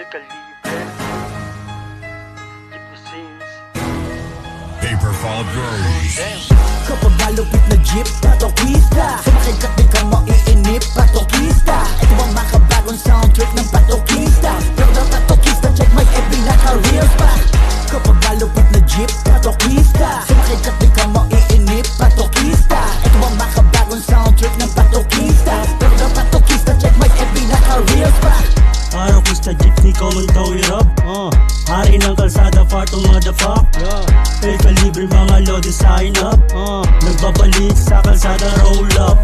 Calibre, Jeepney Scenes, Paper Fall Bros. Kapag malupit na jeep, patokista Sumakay ka't di ka maiinip, patokista Ito ang makabagong soundtrack ng patokista Pero daw patokista, check my FB, naka-real spot Kapag malupit na jeep, patokista Sumakay ka't di ka maiinip, patokista Ito ang makabagong soundtrack ng patokista Pero daw patokista, check my FB, naka-real spot Araw ko sa jeepney ko man tawirap Hari ng kalsada, far tong motherfuck El Calibre, mga lodi sign up Nagbabalik sa kalsada, roll up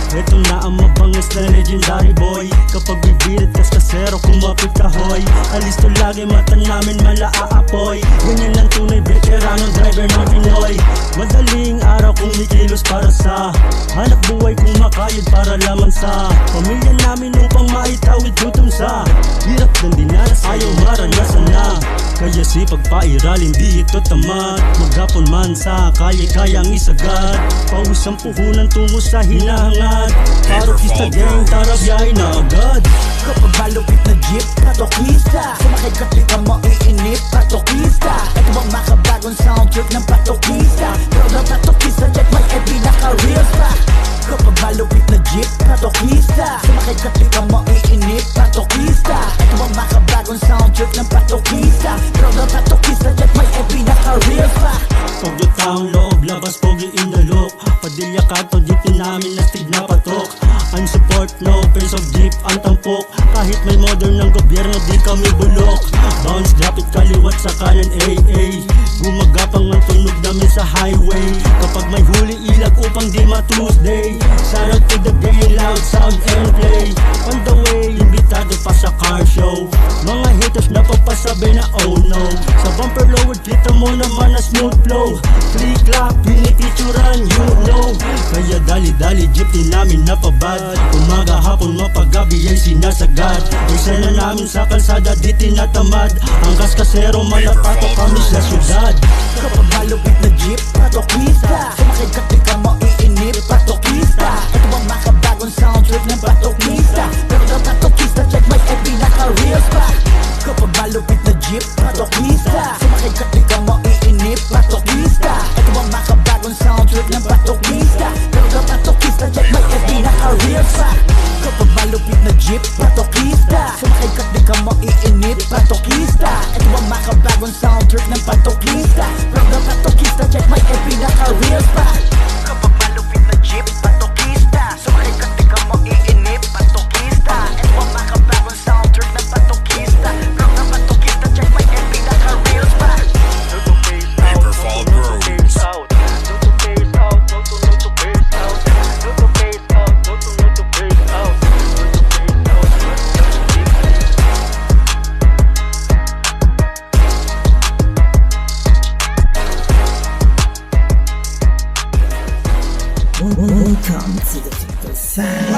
Ito na ang mabangis na legendary boy Kapag bibirit kas kasero, kumapit kahoy Alis to lagi, mata namin malaapoy Ganyan lang tunay, veteranong driver ng Pinoy Madaling araw kung mikilos para sa hanap buhay kung makayod para lamang sa pamilya namin upang maitawid gutom sa hirap ng dinanas, ayaw maranasan na Kaya sipag pairal, hindi ito tamad Maghapon man sa kaya-kayang isagad Paus ang puhunan tungo sa hinahangad Parokista gang, tara biyahe na agad Kapag malupit na jeep, patokista Sumakay ka't di ka maiinip, patokista Ito ang makabagong soundtrack ng patokista Pero daw patokista, check my FB, naka-real spot Kapag malupit na jeep, patokista Sumakay ka't di ka maiinip, patokista Ito ang makabagong soundtrack ng patokista Pero daw patokista, check my FB, naka-real spot Pogyo town, loob, labas, pogi in the look Padilya kato, jeepin namin nastig na patok I'm support, no face of jeep, ang tampok Kahit may modern ng gobyerno, di kami bulok Bounce, drop it, kaliwat sa kanan, AA Gumagapang ang tunog namin sa highway Kapag may huli ilag upang di ma-Tuesday Shout out to the day, loud sound and play On the way, imbitado pa sa car show Mga haters na papasabi na oh no Sa bumper lowered, kita mo naman na smooth flow Click-clap, pinipicturan, you know Kaya dali-dali, jeepney namin napabad Umaga, hapon, mapagabi ay sinasagad Isena namin sa kalsada, di tinatamad Angkas kasero, malapato kami sa syudad Kapag malupit na jeep, patokista Sumakay ka't di ka maiinip, patokista Ito ang makabagong soundtrack ng patokista Pero daw patokista, check my FB, naka-real spot Kapag malupit na jeep, patokista Sumakay ka't di ka maiinip, patokista Ito ang makabagong soundtrack ng patokista Pero daw patokista, check my FB, naka-real spot Kapag malupit na jeep, patokista Sumakay ka't di ka maiinip, patokista Ito ang makabagong soundtrack ng patokista Pero daw patokista, check my FB, naka-real spot Kapag malupit na jeep, patokista Sumakay ka't di ka maiinip, patokista Ito ang makabagong soundtrack ng patokista Pero daw patokista, check my FB, naka-real spot no to face out, Paper Fall no to Bros. face out, no to face out, no to face out, no to face out, no to face out, no to face out, Welcome to the People Sound.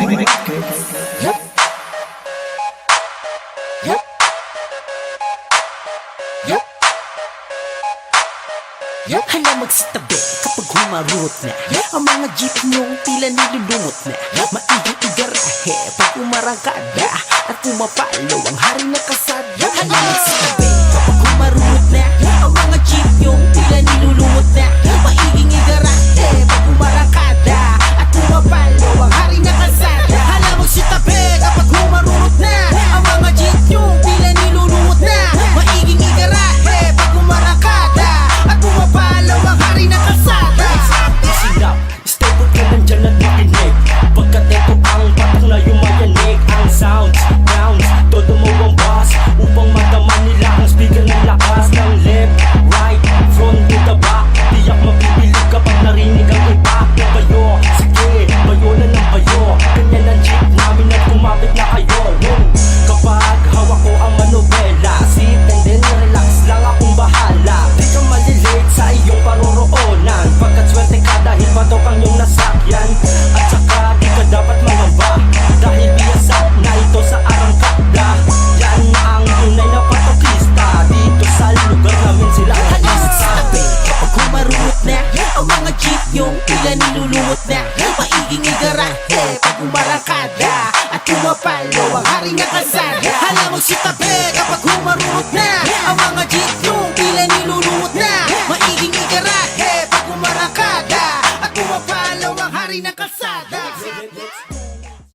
Hala magsitabi kapag humarurot na Ang mga jeep nyong tila nilulungot na Maiging igarahe pag umarangkada At pumapalo ang hari na kasada Hala magsitabi kapag humarurot na Ang mga jeep nyong tila nilulungot na Maiging igarahe pag umarangkada At pumapalo ang hari na kasada Hala magsitabi kapag humarurot na Ang mga jeep nyong tila nilulungot na Maiging igarahe pag umarangkada At pumapalo ang hari na kasada Silap, stable ka nandyan na titinig Pagkat ito ang patok na yumayanig Ang sounds, rounds, todo mo ang bass Upang madama nila ang speaker ng lakas Ng left, right, front to the back Tiyak mapipilig kapag narinig ang iba Ng bayo, sige, bayo na ng bayo Ganyan ang jeep namin at kumapit na kayo Kapag hawak ko ang manobela Sit and then relax lang akong bahala Di ka malilate sa iyong paroroonan Pagkat swerte ka dahil patok ang iyong nasakyan At saka di ka dapat mangamba Dahil biyasa na ito sa arangkada Yan ang tunay na patokista Dito sa lugar namin sila Sabi, kapag humarunot na Ang mga jeep yung tila nilulungot na Maiging igarahe pag umarangkada At pumapalo ang hari na kasada Hala magsitabi